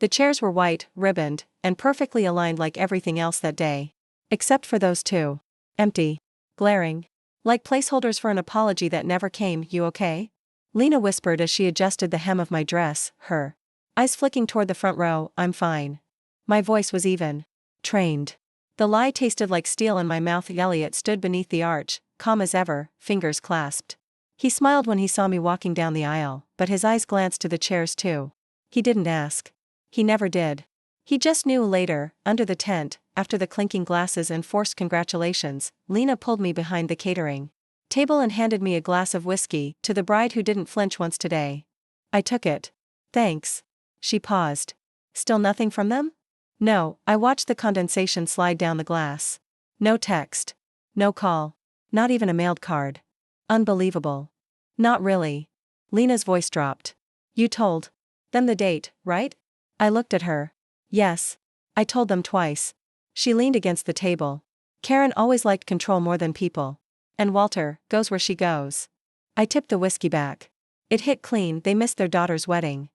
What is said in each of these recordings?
The chairs were white, ribboned, and perfectly aligned like everything else that day. Except for those two. Empty. Glaring. Like placeholders for an apology that never came. You okay? Lena whispered as she adjusted the hem of my dress, her eyes flicking toward the front row. I'm fine. My voice was even. Trained. The lie tasted like steel in my mouth. Elliot stood beneath the arch, calm as ever, fingers clasped. He smiled when he saw me walking down the aisle, but his eyes glanced to the chairs too. He didn't ask. He never did. He just knew. Later, under the tent, after the clinking glasses and forced congratulations, Lena pulled me behind the catering table and handed me a glass of whiskey, to the bride who didn't flinch once today. I took it. Thanks. She paused. Still nothing from them? No. I watched the condensation slide down the glass. No text. No call. Not even a mailed card. Unbelievable. Not really. Lena's voice dropped. You told them the date, right? I looked at her. Yes. I told them twice. She leaned against the table. Karen always liked control more than people. And Walter goes where she goes. I tipped the whiskey back. It hit clean. They missed their daughter's wedding.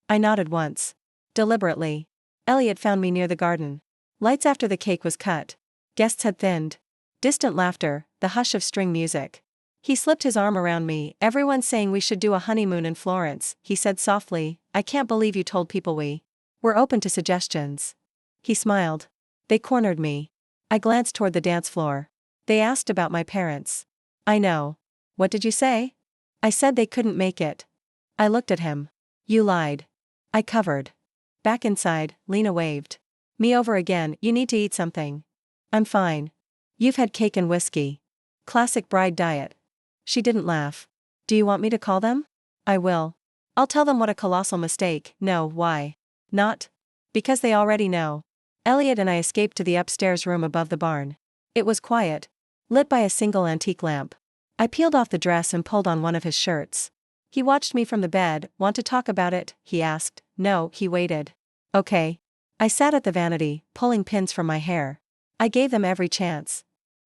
I nodded once. Deliberately. Elliot found me near the garden. Lights after the cake was cut. Guests had thinned. Distant laughter, the hush of string music. He slipped his arm around me. Everyone's saying we should do a honeymoon in Florence, he said softly. I can't believe you told people we were open to suggestions. He smiled. They cornered me. I glanced toward the dance floor. They asked about my parents. I know. What did you say? I said they couldn't make it. I looked at him. You lied. I covered. Back inside, Lena waved me over again. You need to eat something. I'm fine. You've had cake and whiskey. Classic bride diet. She didn't laugh. Do you want me to call them? I will. I'll tell them what a colossal mistake. No, why? Not? Because they already know. Elliot and I escaped to the upstairs room above the barn. It was quiet, lit by a single antique lamp. I peeled off the dress and pulled on one of his shirts. He watched me from the bed. Want to talk about it? He asked. No, he waited. Okay. I sat at the vanity, pulling pins from my hair. I gave them every chance.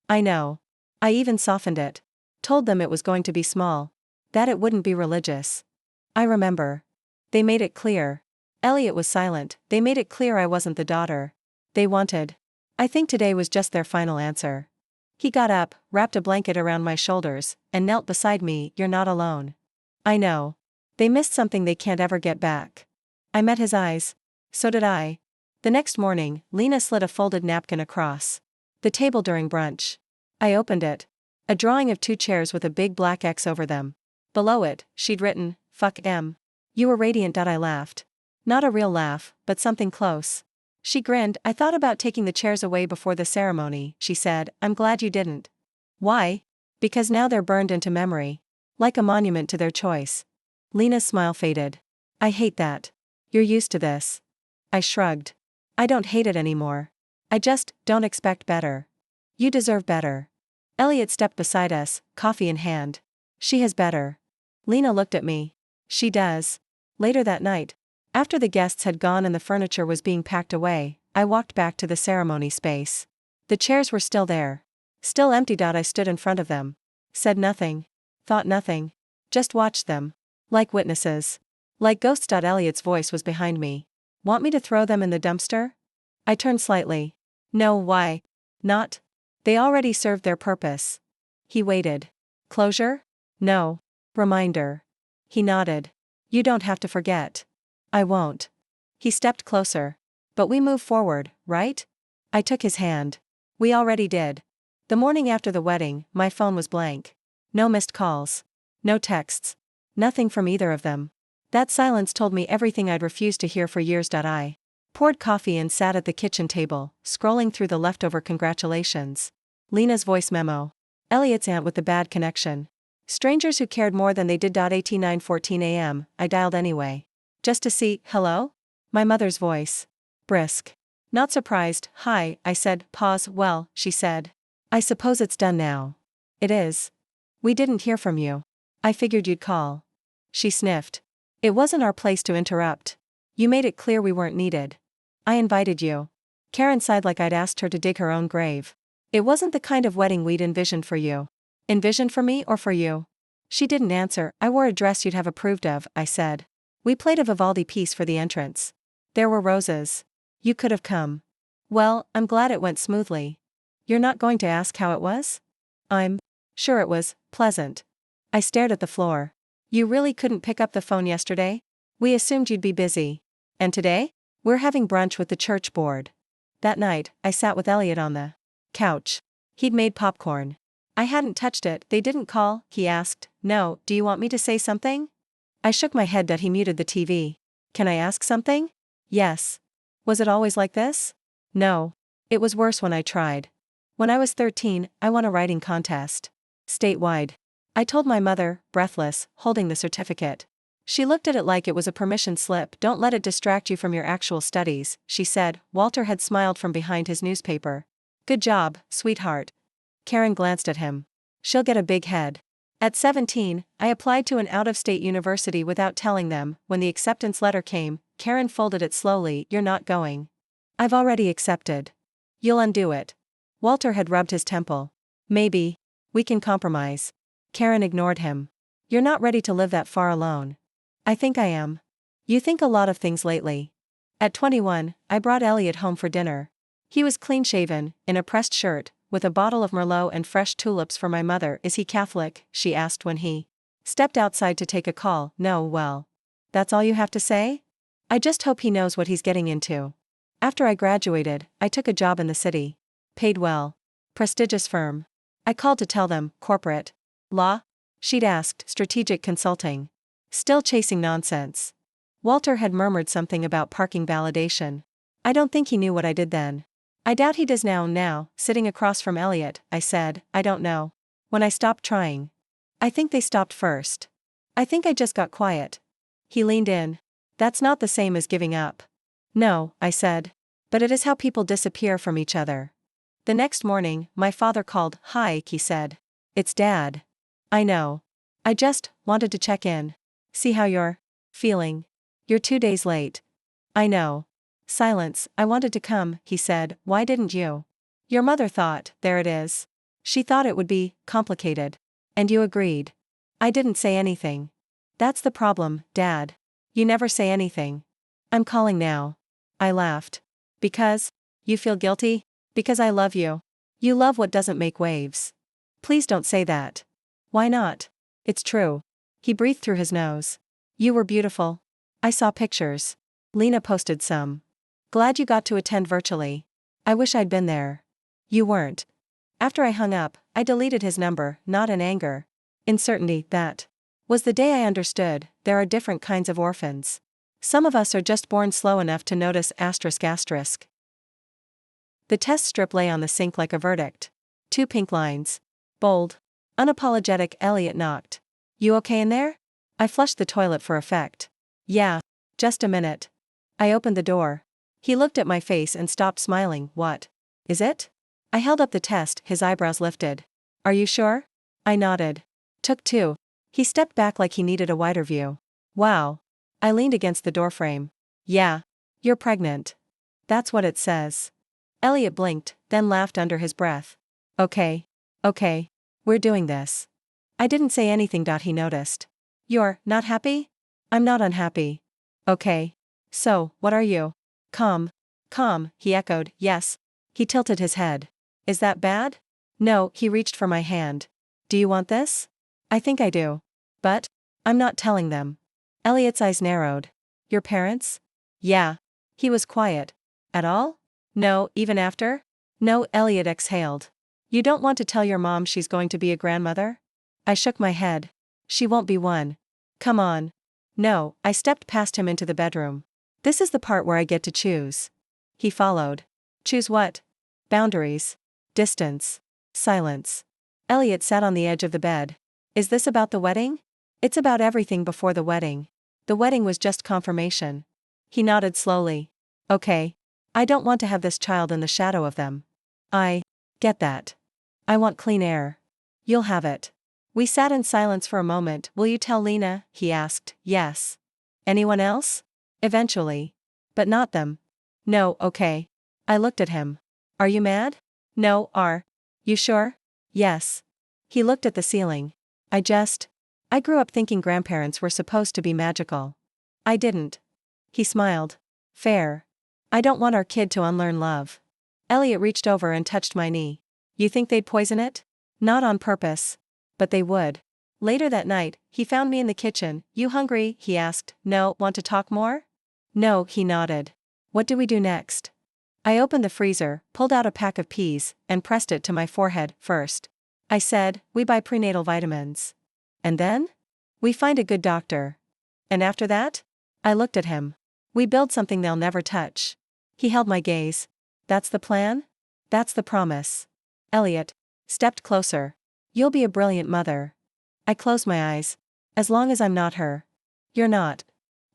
I know. I even softened it. Told them it was going to be small. That it wouldn't be religious. I remember. They made it clear. Elliot was silent. They made it clear I wasn't the daughter they wanted. I think today was just their final answer. He got up, wrapped a blanket around my shoulders, and knelt beside me. You're not alone. I know. They missed something they can't ever get back. I met his eyes. So did I. The next morning, Lena slid a folded napkin across the table during brunch. I opened it. A drawing of two chairs with a big black X over them. Below it, she'd written, "Fuck M." You were radiant. I laughed. Not a real laugh, but something close. She grinned. I thought about taking the chairs away before the ceremony, she said. I'm glad you didn't. Why? Because now they're burned into memory. Like a monument to their choice. Lena's smile faded. I hate that. You're used to this. I shrugged. I don't hate it anymore. I just don't expect better. You deserve better. Elliot stepped beside us, coffee in hand. She has better. Lena looked at me. She does. Later that night, after the guests had gone and the furniture was being packed away, I walked back to the ceremony space. The chairs were still there. Still empty. I stood in front of them. Said nothing. Thought nothing. Just watched them. Like witnesses. Like ghosts. Elliot's voice was behind me. Want me to throw them in the dumpster? I turned slightly. No, why? Not. They already served their purpose. He waited. Closure? No. Reminder. He nodded. You don't have to forget. I won't. He stepped closer. But we move forward, right? I took his hand. We already did. The morning after the wedding, my phone was blank. No missed calls. No texts. Nothing from either of them. That silence told me everything I'd refused to hear for years. I poured coffee and sat at the kitchen table, scrolling through the leftover congratulations. Lena's voice memo. Elliot's aunt with the bad connection. Strangers who cared more than they did. 9:14 a.m. I dialed anyway. Just to see. Hello? My mother's voice. Brisk. Not surprised. Hi, I said. Pause. Well, she said. I suppose it's done now. It is. We didn't hear from you. I figured you'd call. She sniffed. It wasn't our place to interrupt. You made it clear we weren't needed. I invited you. Karen sighed like I'd asked her to dig her own grave. It wasn't the kind of wedding we'd envisioned for you. Envisioned for me or for you? She didn't answer. I wore a dress you'd have approved of, I said. We played a Vivaldi piece for the entrance. There were roses. You could have come. Well, I'm glad it went smoothly. You're not going to ask how it was? I'm sure it was pleasant. I stared at the floor. You really couldn't pick up the phone yesterday? We assumed you'd be busy. And today? We're having brunch with the church board. That night, I sat with Elliot on the couch. He'd made popcorn. I hadn't touched it. They didn't call, he asked. No, do you want me to say something? I shook my head that he muted the TV. Can I ask something? Yes. Was it always like this? No. It was worse when I tried. When I was 13, I won a writing contest. Statewide. I told my mother, breathless, holding the certificate. She looked at it like it was a permission slip. Don't let it distract you from your actual studies, she said. Walter had smiled from behind his newspaper. Good job, sweetheart. Karen glanced at him. She'll get a big head. At 17, I applied to an out-of-state university without telling them. When the acceptance letter came, Karen folded it slowly. You're not going. I've already accepted. You'll undo it. Walter had rubbed his temple. Maybe. We can compromise. Karen ignored him. You're not ready to live that far alone. I think I am. You think a lot of things lately. At 21, I brought Elliot home for dinner. He was clean-shaven, in a pressed shirt, with a bottle of Merlot and fresh tulips for my mother. Is he Catholic? She asked when he stepped outside to take a call. No, well. That's all you have to say? I just hope he knows what he's getting into. After I graduated, I took a job in the city. Paid well. Prestigious firm. I called to tell them, corporate. Law? She'd asked, strategic consulting. Still chasing nonsense. Walter had murmured something about parking validation. I don't think he knew what I did then. I doubt he does now, sitting across from Elliot, I said, I don't know. When I stopped trying. I think they stopped first. I think I just got quiet. He leaned in. That's not the same as giving up. No, I said. But it is how people disappear from each other. The next morning, my father called. Hi, he said. It's Dad. I know. I just wanted to check in. See how you're feeling. You're 2 days late. I know. Silence. I wanted to come, he said. Why didn't you? Your mother thought, there it is. She thought it would be complicated. And you agreed. I didn't say anything. That's the problem, Dad. You never say anything. I'm calling now. I laughed. Because? You feel guilty? Because I love you. You love what doesn't make waves. Please don't say that. Why not? It's true. He breathed through his nose. You were beautiful. I saw pictures. Lena posted some. Glad you got to attend virtually. I wish I'd been there. You weren't. After I hung up, I deleted his number, not in anger. In certainty, that was the day I understood, there are different kinds of orphans. Some of us are just born slow enough to notice ***. The test strip lay on the sink like a verdict. 2 pink lines. Bold. Unapologetic. Elliot knocked. You okay in there? I flushed the toilet for effect. Yeah. Just a minute. I opened the door. He looked at my face and stopped smiling. What? Is it? I held up the test, his eyebrows lifted. Are you sure? I nodded. Took 2. He stepped back like he needed a wider view. Wow. I leaned against the doorframe. Yeah. You're pregnant. That's what it says. Elliot blinked, then laughed under his breath. Okay. We're doing this. I didn't say anything. He noticed. You're not happy? I'm not unhappy. Okay. So, what are you? Calm, he echoed. Yes. He tilted his head. Is that bad? No, he reached for my hand. Do you want this? I think I do. But I'm not telling them. Elliot's eyes narrowed. Your parents? Yeah. He was quiet. At all? No, even after? No, Elliot exhaled. You don't want to tell your mom she's going to be a grandmother? I shook my head. She won't be one. Come on. No, I stepped past him into the bedroom. This is the part where I get to choose. He followed. Choose what? Boundaries. Distance. Silence. Elliot sat on the edge of the bed. Is this about the wedding? It's about everything before the wedding. The wedding was just confirmation. He nodded slowly. Okay. I don't want to have this child in the shadow of them. I get that. I want clean air. You'll have it. We sat in silence for a moment. Will you tell Lena? He asked. Yes. Anyone else? Eventually. But not them. No, okay. I looked at him. Are you mad? No, are you sure? Yes. He looked at the ceiling. I grew up thinking grandparents were supposed to be magical. I didn't. He smiled. Fair. I don't want our kid to unlearn love. Elliot reached over and touched my knee. You think they'd poison it? Not on purpose. But they would. Later that night, he found me in the kitchen. You hungry? He asked. No, want to talk more? No, he nodded. What do we do next? I opened the freezer, pulled out a pack of peas, and pressed it to my forehead. First, I said, we buy prenatal vitamins. And then? We find a good doctor. And after that? I looked at him. We build something they'll never touch. He held my gaze. That's the plan? That's the promise. Elliot stepped closer. You'll be a brilliant mother. I closed my eyes. As long as I'm not her. You're not.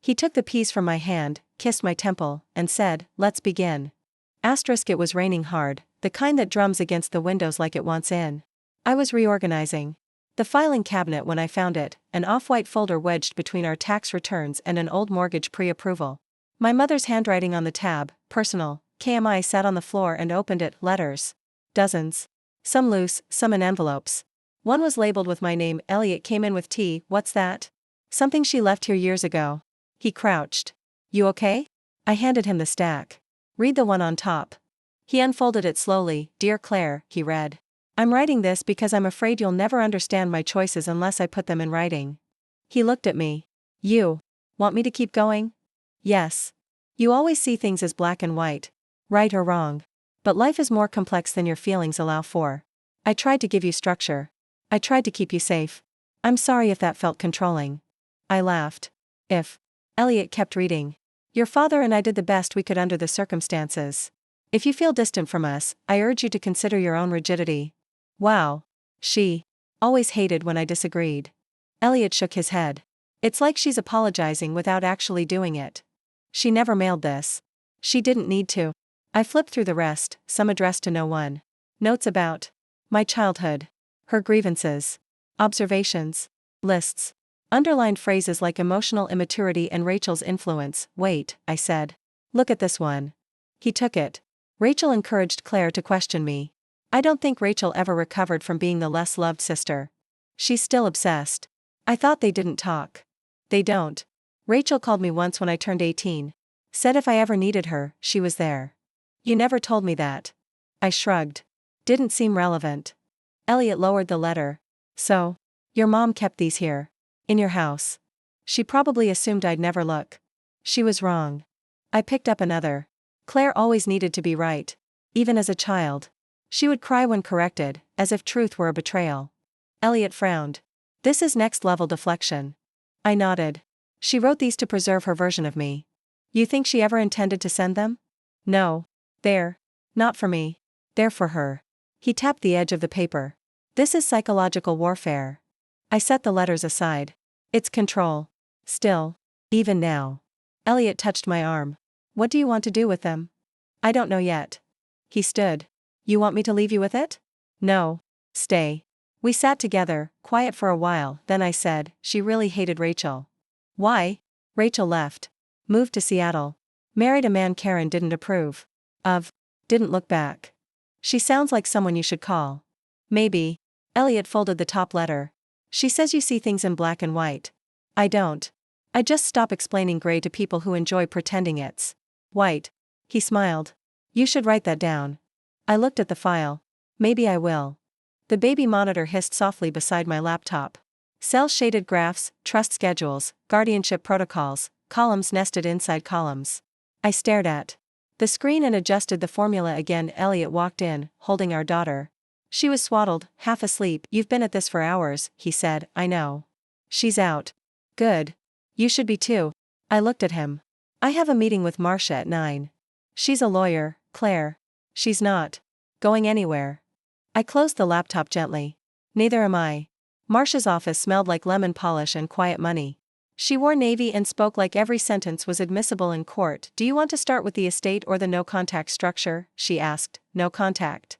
He took the peas from my hand, kissed my temple, and said, let's begin. It was raining hard, the kind that drums against the windows like it wants in. I was reorganizing the filing cabinet when I found it, an off-white folder wedged between our tax returns and an old mortgage pre-approval. My mother's handwriting on the tab, personal, KMI sat on the floor and opened it, letters. Dozens. Some loose, some in envelopes. One was labeled with my name. Elliot came in with tea. What's that? Something she left here years ago. He crouched. You okay? I handed him the stack. Read the one on top. He unfolded it slowly. Dear Claire, he read. I'm writing this because I'm afraid you'll never understand my choices unless I put them in writing. He looked at me. You want me to keep going? Yes. You always see things as black and white, right or wrong. But life is more complex than your feelings allow for. I tried to give you structure. I tried to keep you safe. I'm sorry if that felt controlling. I laughed. If. Elliot kept reading. Your father and I did the best we could under the circumstances. If you feel distant from us, I urge you to consider your own rigidity. Wow. She always hated when I disagreed. Elliot shook his head. It's like she's apologizing without actually doing it. She never mailed this. She didn't need to. I flipped through the rest, some addressed to no one. Notes about my childhood. Her grievances. Observations. Lists. Underlined phrases like emotional immaturity and Rachel's influence. Wait, I said. Look at this one. He took it. Rachel encouraged Claire to question me. I don't think Rachel ever recovered from being the less loved sister. She's still obsessed. I thought they didn't talk. They don't. Rachel called me once when I turned 18. Said if I ever needed her, she was there. You never told me that. I shrugged. Didn't seem relevant. Elliot lowered the letter. So, your mom kept these here. In your house. She probably assumed I'd never look. She was wrong. I picked up another. Claire always needed to be right. Even as a child. She would cry when corrected, as if truth were a betrayal. Elliot frowned. This is next-level deflection. I nodded. She wrote these to preserve her version of me. You think she ever intended to send them? No. They're not for me. They're for her. He tapped the edge of the paper. This is psychological warfare. I set the letters aside. It's control. Still. Even now. Elliot touched my arm. What do you want to do with them? I don't know yet. He stood. You want me to leave you with it? No. Stay. We sat together, quiet for a while, then I said, she really hated Rachel. Why? Rachel left. Moved to Seattle. Married a man Karen didn't approve of. Didn't look back. She sounds like someone you should call. Maybe. Elliot folded the top letter. She says you see things in black and white. I don't. I just stop explaining gray to people who enjoy pretending it's white. He smiled. You should write that down. I looked at the file. Maybe I will. The baby monitor hissed softly beside my laptop. Cell-shaded graphs, trust schedules, guardianship protocols, columns nested inside columns. I stared at the screen and adjusted the formula again. Elliot walked in, holding our daughter. She was swaddled, half asleep. You've been at this for hours, he said. I know. She's out. Good. You should be too. I looked at him. I have a meeting with Marcia at 9. She's a lawyer, Claire. She's not going anywhere. I closed the laptop gently. Neither am I. Marcia's office smelled like lemon polish and quiet money. She wore navy and spoke like every sentence was admissible in court. Do you want to start with the estate or the no-contact structure? She asked. No contact.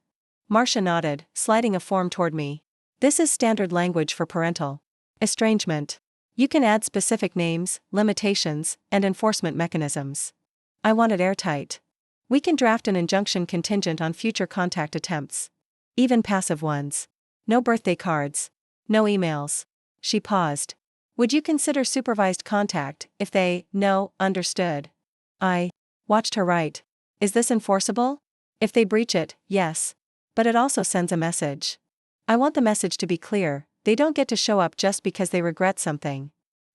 Marcia nodded, sliding a form toward me. This is standard language for parental estrangement. You can add specific names, limitations, and enforcement mechanisms. I want it airtight. We can draft an injunction contingent on future contact attempts. Even passive ones. No birthday cards. No emails. She paused. Would you consider supervised contact if they, no, understood? I Watched her write. Is this enforceable? If they breach it, yes. But it also sends a message. I want the message to be clear, they don't get to show up just because they regret something.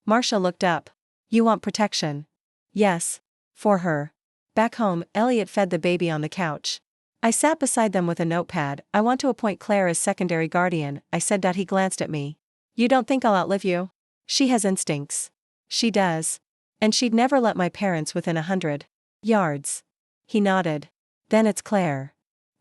Marcia looked up. You want protection? Yes. For her. Back home, Elliot fed the baby on the couch. I sat beside them with a notepad. I want to appoint Claire as secondary guardian, I said. He glanced at me. You don't think I'll outlive you? She has instincts. She does. And she'd never let my parents within 100 yards. He nodded. Then it's Claire.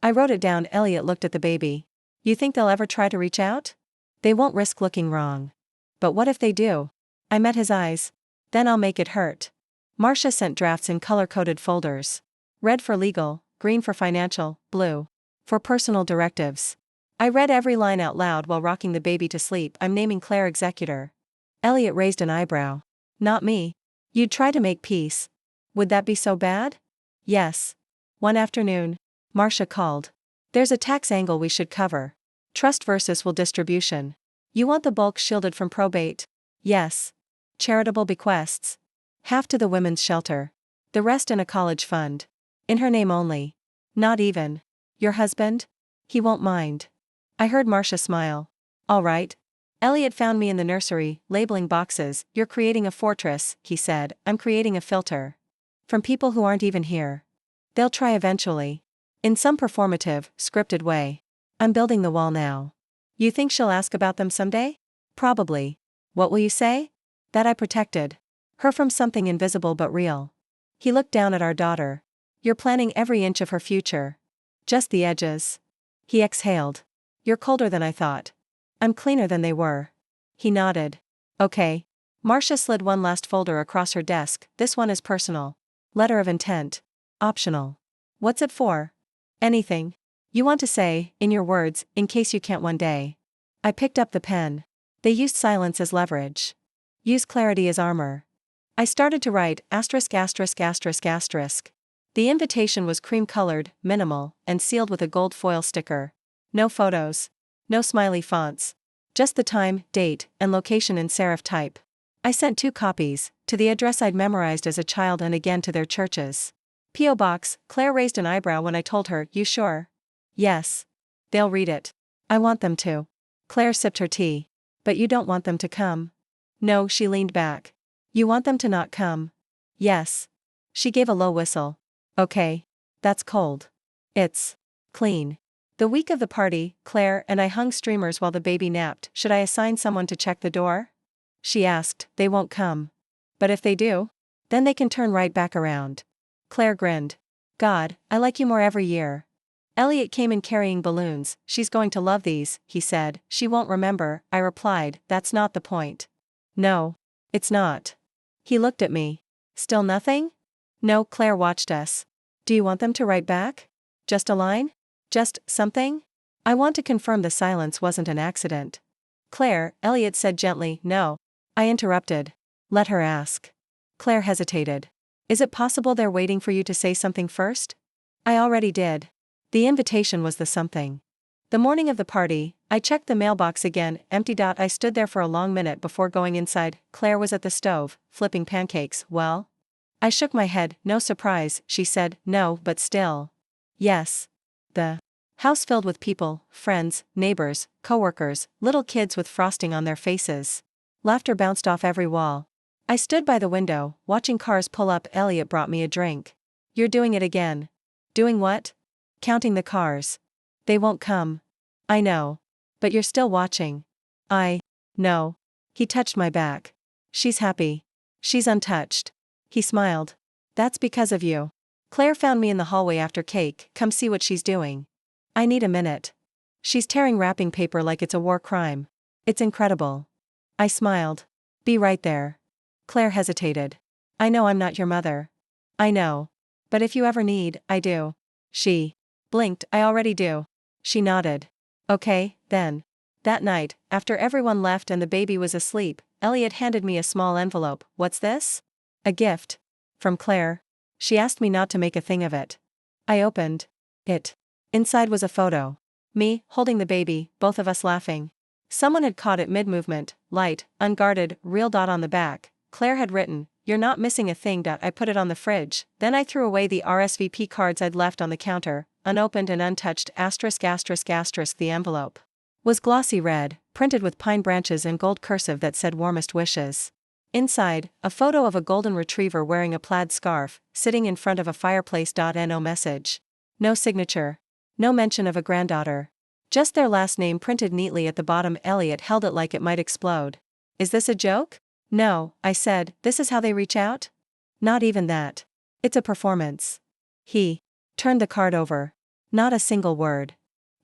I wrote it down. Elliot looked at the baby. You think they'll ever try to reach out? They won't risk looking wrong. But what if they do? I met his eyes. Then I'll make it hurt. Marcia sent drafts in color-coded folders. Red for legal, green for financial, blue for personal directives. I read every line out loud while rocking the baby to sleep. I'm naming Claire executor. Elliot raised an eyebrow. Not me. You'd try to make peace. Would that be so bad? Yes. One afternoon, Marcia called. There's a tax angle we should cover. Trust versus will distribution. You want the bulk shielded from probate? Yes. Charitable bequests. Half to the women's shelter. The rest in a college fund. In her name only. Not even. Your husband? He won't mind. I heard Marcia smile. All right. Elliot found me in the nursery, labeling boxes. You're creating a fortress, he said. I'm creating a filter. From people who aren't even here. They'll try eventually. In some performative, scripted way. I'm building the wall now. You think she'll ask about them someday? Probably. What will you say? That I protected her from something invisible but real. He looked down at our daughter. You're planning every inch of her future. Just the edges. He exhaled. You're colder than I thought. I'm cleaner than they were. He nodded. Okay. Marcia slid one last folder across her desk. This one is personal. Letter of intent. Optional. What's it for? Anything you want to say, in your words, in case you can't one day. I picked up the pen. They used silence as leverage. Use clarity as armor. I started to write *******. The invitation was cream-colored, minimal, and sealed with a gold foil sticker. No photos. No smiley fonts. Just the time, date, and location in serif type. I sent 2 copies, to the address I'd memorized as a child and again to their churches. P.O. Box. Claire raised an eyebrow when I told her. You sure? Yes. They'll read it. I want them to. Claire sipped her tea. But you don't want them to come? No, she leaned back. You want them to not come? Yes. She gave a low whistle. Okay. That's cold. It's clean. The week of the party, Claire and I hung streamers while the baby napped. Should I assign someone to check the door? She asked. They won't come. But if they do? Then they can turn right back around. Claire grinned. God, I like you more every year. Elliot came in carrying balloons. She's going to love these, he said. She won't remember, I replied. That's not the point. No. It's not. He looked at me. Still nothing? No, Claire watched us. Do you want them to write back? Just a line? Just something? I want to confirm the silence wasn't an accident. Claire, Elliot said gently. No. I interrupted. Let her ask. Claire hesitated. Is it possible they're waiting for you to say something first? I already did. The invitation was the something. The morning of the party, I checked the mailbox again, empty. I stood there for a long minute before going inside. Claire was at the stove, flipping pancakes. Well? I shook my head. No surprise, she said. No, but still. Yes. The house filled with people, friends, neighbors, coworkers, little kids with frosting on their faces. Laughter bounced off every wall. I stood by the window, watching cars pull up. Elliot brought me a drink. You're doing it again. Doing what? Counting the cars. They won't come. I know. But you're still watching. I know. He touched my back. She's happy. She's untouched. He smiled. That's because of you. Claire found me in the hallway after cake. Come see what she's doing. I need a minute. She's tearing wrapping paper like it's a war crime. It's incredible. I smiled. Be right there. Claire hesitated. I know I'm not your mother. I know. But if you ever need, I do. She blinked. I already do. She nodded. Okay, then. That night, after everyone left and the baby was asleep, Elliot handed me a small envelope. What's this? A gift. From Claire. She asked me not to make a thing of it. I opened it. Inside was a photo. Me, holding the baby, both of us laughing. Someone had caught it mid-movement, light, unguarded, real. On the back, Claire had written, you're not missing a thing. I put it on the fridge, then I threw away the RSVP cards I'd left on the counter, unopened and untouched. The envelope was glossy red, printed with pine branches in gold cursive that said warmest wishes. Inside, a photo of a golden retriever wearing a plaid scarf, sitting in front of a fireplace. No message. No signature. No mention of a granddaughter. Just their last name printed neatly at the bottom. Elliot held it like it might explode. Is this a joke? No, I said, this is how they reach out? Not even that. It's a performance. He turned the card over. Not a single word.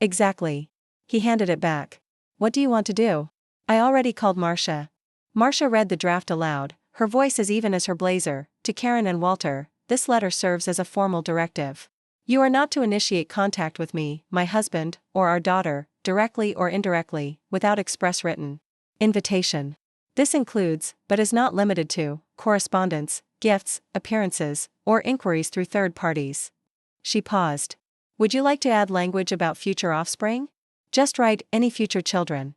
Exactly. He handed it back. What do you want to do? I already called Marcia. Marcia read the draft aloud, her voice as even as her blazer. To Karen and Walter, this letter serves as a formal directive. You are not to initiate contact with me, my husband, or our daughter, directly or indirectly, without express written invitation. This includes, but is not limited to, correspondence, gifts, appearances, or inquiries through third parties. She paused. Would you like to add language about future offspring? Just write, any future children.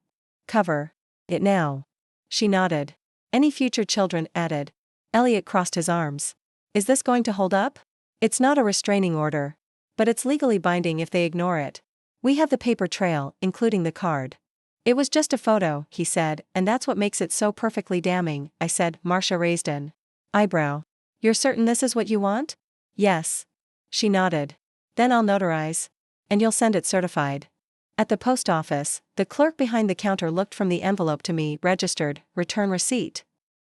Cover it now. She nodded. Any future children, added. Elliot crossed his arms. Is this going to hold up? It's not a restraining order. But it's legally binding if they ignore it. We have the paper trail, including the card. It was just a photo, he said, and that's what makes it so perfectly damning, I said. Marcia raised an eyebrow. You're certain this is what you want? Yes. She nodded. Then I'll notarize. And you'll send it certified. At the post office, the clerk behind the counter looked from the envelope to me. Registered, return receipt?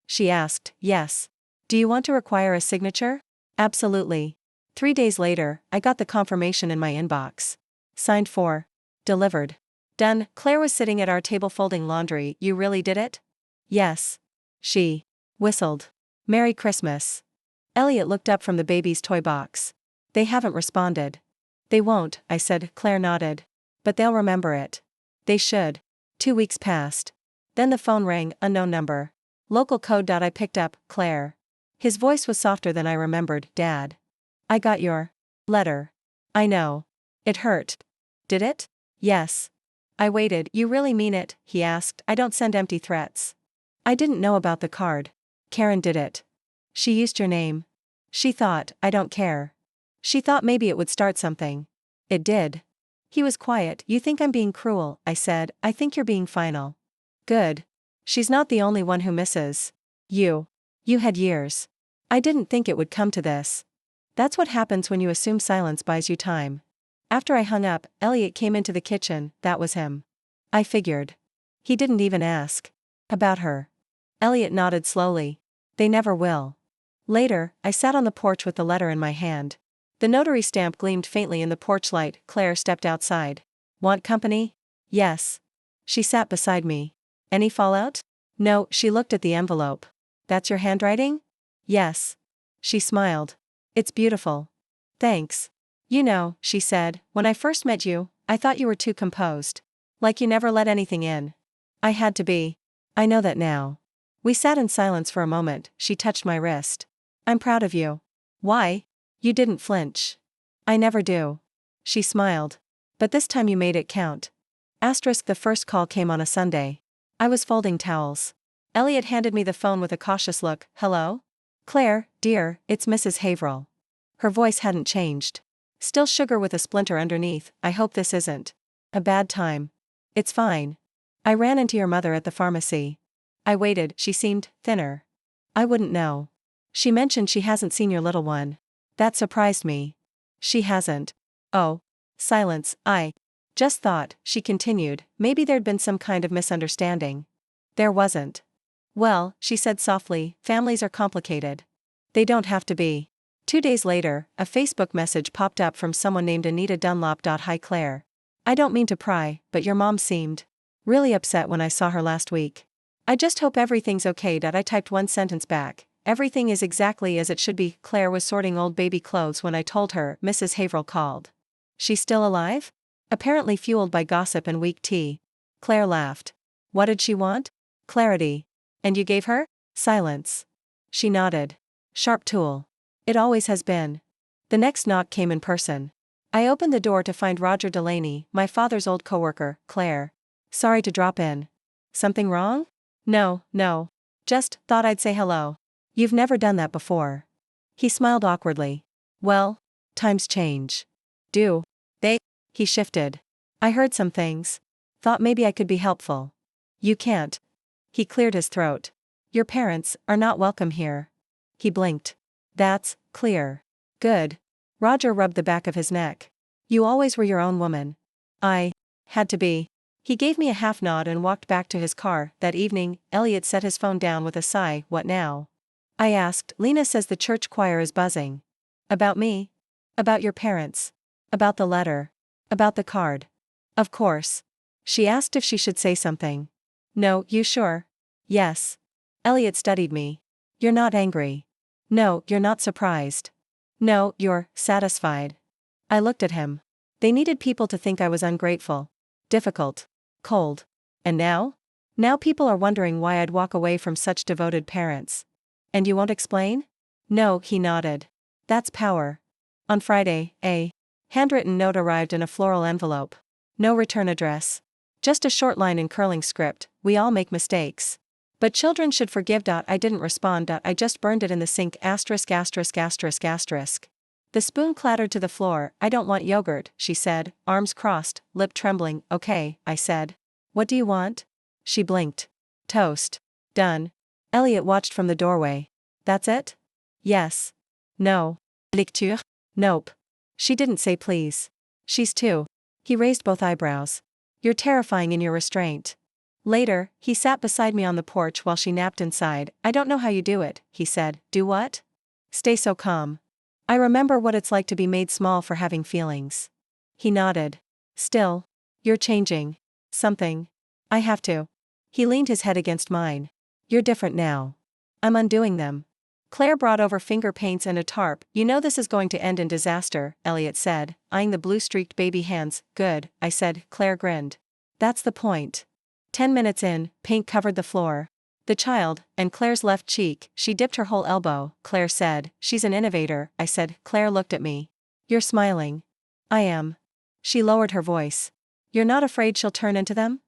She asked. Yes. Do you want to require a signature? Absolutely. 3 days later, I got the confirmation in my inbox. Signed for. Delivered. Done. Claire was sitting at our table folding laundry. You really did it? Yes. She whistled. Merry Christmas. Elliot looked up from the baby's toy box. They haven't responded. They won't, I said. Claire nodded. But they'll remember it. They should. 2 weeks passed. Then the phone rang, unknown number. Local code. I picked up. Claire. His voice was softer than I remembered. Dad. I got your letter. I know. It hurt. Did it? Yes. I waited. You really mean it? He asked. I don't send empty threats. I didn't know about the card. Karen did it. She used your name. She thought, I don't care. She thought maybe it would start something. It did. He was quiet. You think I'm being cruel, I said. I think you're being final. Good. She's not the only one who misses. You had years. I didn't think it would come to this. That's what happens when you assume silence buys you time. After I hung up, Elliot came into the kitchen. That was him. I figured. He didn't even ask about her. Elliot nodded slowly. They never will. Later, I sat on the porch with the letter in my hand. The notary stamp gleamed faintly in the porch light. Claire stepped outside. Want company? Yes. She sat beside me. Any fallout? No. She looked at the envelope. That's your handwriting? Yes. She smiled. It's beautiful. Thanks. You know, she said, when I first met you, I thought you were too composed. Like you never let anything in. I had to be. I know that now. We sat in silence for a moment. She touched my wrist. I'm proud of you. Why? You didn't flinch. I never do. She smiled. But this time you made it count. The first call came on a Sunday. I was folding towels. Elliot handed me the phone with a cautious look. Hello? Claire, dear, it's Mrs. Haverhill. Her voice hadn't changed. Still sugar with a splinter underneath. I hope this isn't a bad time. It's fine. I ran into your mother at the pharmacy. I waited. She seemed thinner. I wouldn't know. She mentioned she hasn't seen your little one. That surprised me. She hasn't. Oh. Silence. I just thought, she continued, maybe there'd been some kind of misunderstanding. There wasn't. Well, she said softly, families are complicated. They don't have to be. 2 days later, a Facebook message popped up from someone named Anita Dunlop. Hi Claire. I don't mean to pry, but your mom seemed really upset when I saw her last week. I just hope everything's okay. I typed one sentence back. Everything is exactly as it should be. Claire was sorting old baby clothes when I told her. Mrs. Haverhill called. She's still alive? Apparently fueled by gossip and weak tea. Claire laughed. What did she want? Clarity. And you gave her? Silence. She nodded. Sharp tool. It always has been. The next knock came in person. I opened the door to find Roger Delaney, my father's old coworker. Claire. Sorry to drop in. Something wrong? No. Just thought I'd say hello. You've never done that before. He smiled awkwardly. Well, times change. Do they? He shifted. I heard some things. Thought maybe I could be helpful. You can't. He cleared his throat. Your parents are not welcome here. He blinked. That's clear. Good. Roger rubbed the back of his neck. You always were your own woman. I had to be. He gave me a half nod and walked back to his car. That evening, Elliot set his phone down with a sigh. What now? I asked. Lena says the church choir is buzzing. About me? About your parents? About the letter? About the card? Of course. She asked if she should say something. No, you sure? Yes. Elliot studied me. You're not angry. No, you're not surprised. No, you're satisfied. I looked at him. They needed people to think I was ungrateful, difficult, cold. And now? Now people are wondering why I'd walk away from such devoted parents. And you won't explain? No, he nodded. That's power. On Friday, a handwritten note arrived in a floral envelope. No return address. Just a short line in curling script. We all make mistakes. But children should forgive. I didn't respond. I just burned it in the sink. Asterisk asterisk asterisk asterisk. The spoon clattered to the floor. I don't want yogurt, she said, arms crossed, lip trembling. Okay, I said. What do you want? She blinked. Toast. Done. Elliot watched from the doorway. That's it? Yes. No. Lecture? Nope. She didn't say please. She's two. He raised both eyebrows. You're terrifying in your restraint. Later, he sat beside me on the porch while she napped inside. I don't know how you do it, he said. Do what? Stay so calm. I remember what it's like to be made small for having feelings. He nodded. Still. You're changing. Something. I have to. He leaned his head against mine. You're different now. I'm undoing them. Claire brought over finger paints and a tarp. You know this is going to end in disaster, Elliot said, eyeing the blue-streaked baby hands. Good, I said. Claire grinned. That's the point. 10 minutes in, paint covered the floor. The child, and Claire's left cheek, she dipped her whole elbow. Claire said, she's an innovator, I said. Claire looked at me. You're smiling. I am. She lowered her voice. You're not afraid she'll turn into them?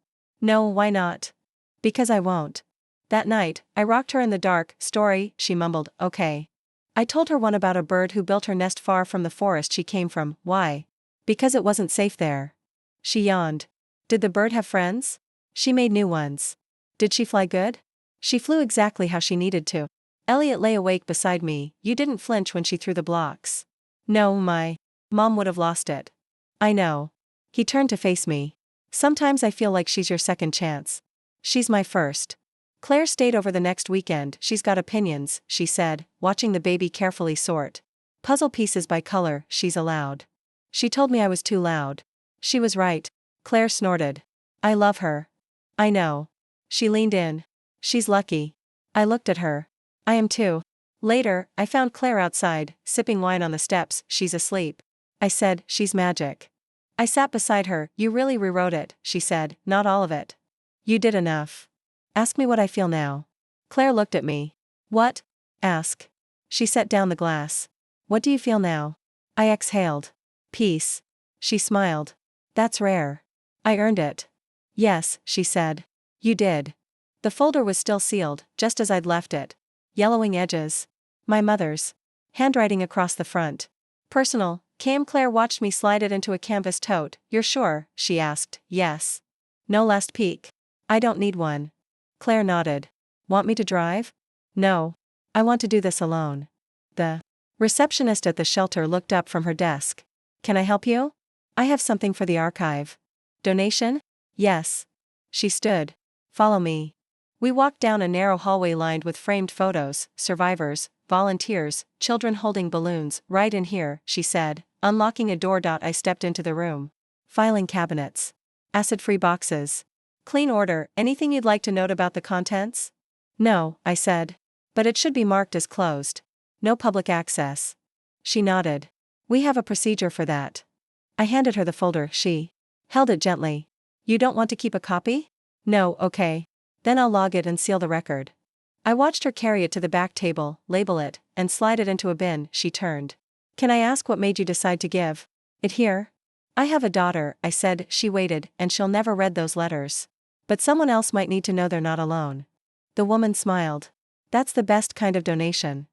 No, why not? Because I won't. That night, I rocked her in the dark. Story, she mumbled. Okay. I told her one about a bird who built her nest far from the forest she came from. Why? Because it wasn't safe there. She yawned. Did the bird have friends? She made new ones. Did she fly good? She flew exactly how she needed to. Elliot lay awake beside me. You didn't flinch when she threw the blocks. No, my mom would have lost it. I know. He turned to face me. Sometimes I feel like she's your second chance. She's my first. Claire stayed over the next weekend. She's got opinions, she said, watching the baby carefully sort puzzle pieces by color. She's allowed. She told me I was too loud. She was right. Claire snorted. I love her. I know. She leaned in. She's lucky. I looked at her. I am too. Later, I found Claire outside, sipping wine on the steps. She's asleep. I said, she's magic. I sat beside her. You really rewrote it, she said. Not all of it. You did enough. Ask me what I feel now. Claire looked at me. What? Ask. She set down the glass. What do you feel now? I exhaled. Peace. She smiled. That's rare. I earned it. Yes, she said. You did. The folder was still sealed, just as I'd left it. Yellowing edges. My mother's. Handwriting across the front. Personal. Claire watched me slide it into a canvas tote. You're sure? She asked. Yes. No last peek. I don't need one. Claire nodded. Want me to drive? No. I want to do this alone. The receptionist at the shelter looked up from her desk. Can I help you? I have something for the archive. Donation? Yes. She stood. Follow me. We walked down a narrow hallway lined with framed photos, survivors, volunteers, children holding balloons. Right in here, she said, unlocking a door. I stepped into the room. Filing cabinets. Acid-free boxes. Clean order. Anything you'd like to note about the contents? No, I said. But it should be marked as closed. No public access. She nodded. We have a procedure for that. I handed her the folder. She held it gently. You don't want to keep a copy? No, okay. Then I'll log it and seal the record. I watched her carry it to the back table, label it, and slide it into a bin. She turned. Can I ask what made you decide to give it here? I have a daughter, I said. She waited, and she'll never read those letters. But someone else might need to know they're not alone. The woman smiled. That's the best kind of donation.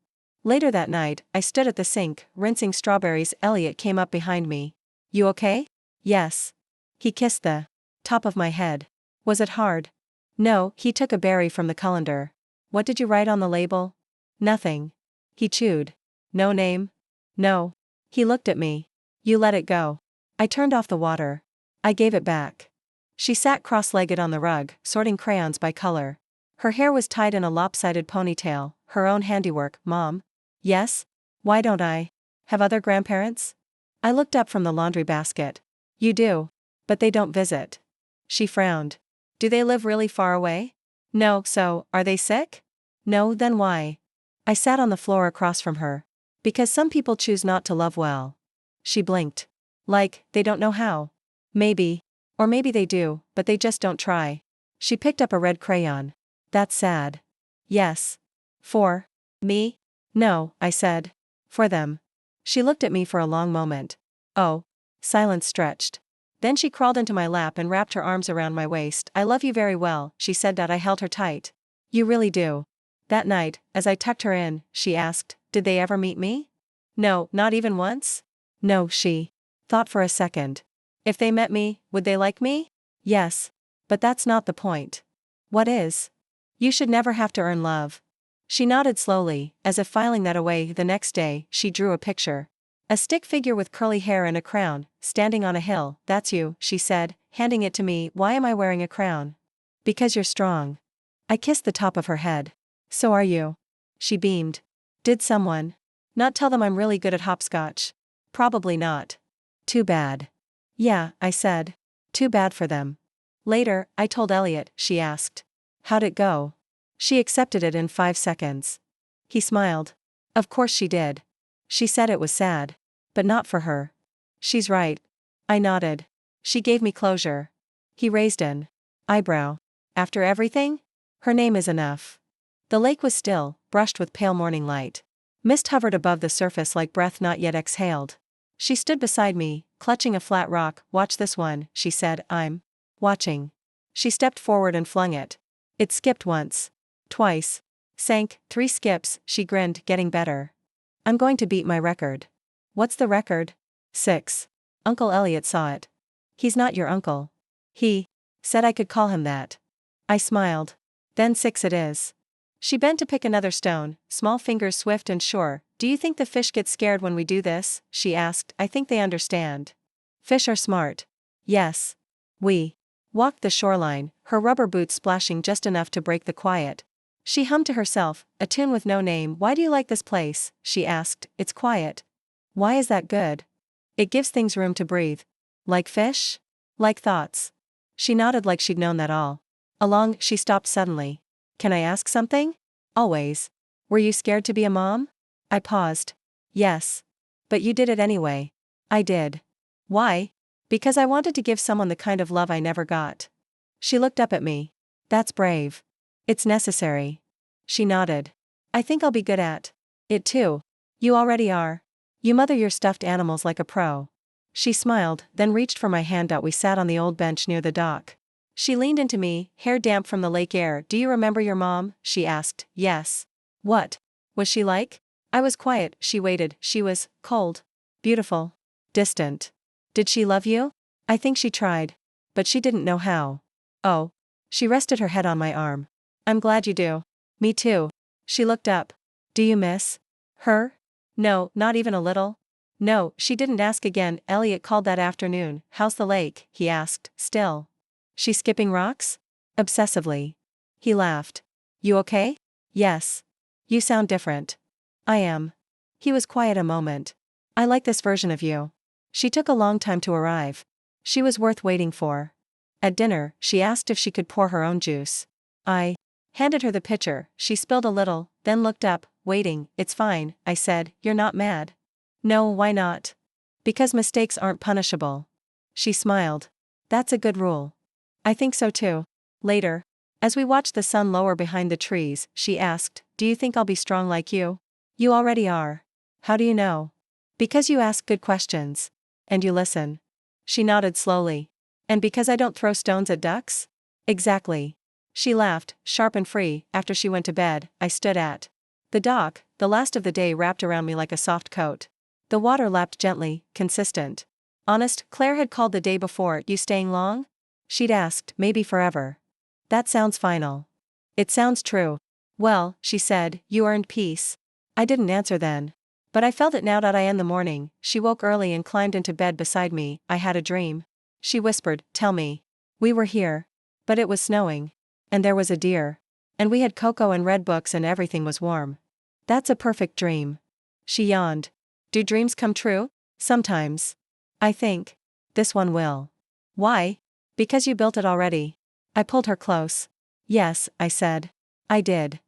Later that night, I stood at the sink, rinsing strawberries. Elliot came up behind me. You okay? Yes. He kissed the top of my head. Was it hard? No, he took a berry from the colander. What did you write on the label? Nothing. He chewed. No name? No. He looked at me. You let it go. I turned off the water. I gave it back. She sat cross-legged on the rug, sorting crayons by color. Her hair was tied in a lopsided ponytail, her own handiwork. Mom? Yes? Why don't I have other grandparents? I looked up from the laundry basket. You do. But they don't visit. She frowned. Do they live really far away? No, so, are they sick? No, then why? I sat on the floor across from her. Because some people choose not to love well. She blinked. Like, they don't know how. Maybe. Or maybe they do, but they just don't try. She picked up a red crayon. That's sad. Yes. For me? No, I said. For them. She looked at me for a long moment. Oh. Silence stretched. Then she crawled into my lap and wrapped her arms around my waist. I love you very well, she said that. I held her tight. You really do. That night, as I tucked her in, she asked, did they ever meet me? No, not even once? No, she thought for a second. If they met me, would they like me? Yes. But that's not the point. What is? You should never have to earn love. She nodded slowly, as if filing that away. The next day, she drew a picture. A stick figure with curly hair and a crown, standing on a hill. That's you, she said, handing it to me. Why am I wearing a crown? Because you're strong. I kissed the top of her head. So are you. She beamed. Did someone not tell them I'm really good at hopscotch? Probably not. Too bad. Yeah, I said. Too bad for them. Later, I told Elliot. She asked. How'd it go? She accepted it in 5 seconds. He smiled. Of course she did. She said it was sad. But not for her. She's right. I nodded. She gave me closure. He raised an eyebrow. After everything? Her name is enough. The lake was still, brushed with pale morning light. Mist hovered above the surface like breath not yet exhaled. She stood beside me, clutching a flat rock. Watch this one, she said. I'm watching. She stepped forward and flung it. It skipped once. Twice. Sank. 3 skips, she grinned, getting better. I'm going to beat my record. What's the record? 6. Uncle Elliot saw it. He's not your uncle. He said I could call him that. I smiled. Then 6 it is. She bent to pick another stone, small fingers swift and sure. Do you think the fish get scared when we do this? She asked. I think they understand. Fish are smart. Yes. We walked the shoreline, her rubber boots splashing just enough to break the quiet. She hummed to herself, a tune with no name. Why do you like this place? She asked. It's quiet. Why is that good? It gives things room to breathe. Like fish? Like thoughts. She nodded like she'd known that all along. She stopped suddenly. Can I ask something? Always. Were you scared to be a mom? I paused. Yes. But you did it anyway. I did. Why? Because I wanted to give someone the kind of love I never got. She looked up at me. That's brave. It's necessary. She nodded. I think I'll be good at it too. You already are. You mother your stuffed animals like a pro. She smiled, then reached for my hand. We sat on the old bench near the dock. She leaned into me, hair damp from the lake air. Do you remember your mom? She asked. Yes. What was she like? I was quiet. She waited. She was cold, beautiful, distant. Did she love you? I think she tried. But she didn't know how. Oh. She rested her head on my arm. I'm glad you do. Me too. She looked up. Do you miss her? No, not even a little. No, she didn't ask again. Elliot called that afternoon. How's the lake? He asked. Still. She skipping rocks? Obsessively. He laughed. You okay? Yes. You sound different. I am. He was quiet a moment. I like this version of you. She took a long time to arrive. She was worth waiting for. At dinner, she asked if she could pour her own juice. I handed her the pitcher. She spilled a little, then looked up, waiting. It's fine, I said. You're not mad? No, why not? Because mistakes aren't punishable. She smiled. That's a good rule. I think so too. Later, as we watched the sun lower behind the trees, she asked, do you think I'll be strong like you? You already are. How do you know? Because you ask good questions. And you listen. She nodded slowly. And because I don't throw stones at ducks? Exactly. She laughed, sharp and free. After she went to bed, I stood at the dock, the last of the day wrapped around me like a soft coat. The water lapped gently, consistent. Honest, Claire had called the day before. You staying long? She'd asked, maybe forever. That sounds final. It sounds true. Well, she said, you earned peace. I didn't answer then. But I felt it now. I in the morning, she woke early and climbed into bed beside me. I had a dream. She whispered, tell me. We were here. But it was snowing. And there was a deer. And we had cocoa and read books and everything was warm. That's a perfect dream. She yawned. Do dreams come true? Sometimes. I think. This one will. Why? Because you built it already. I pulled her close. Yes, I said. I did.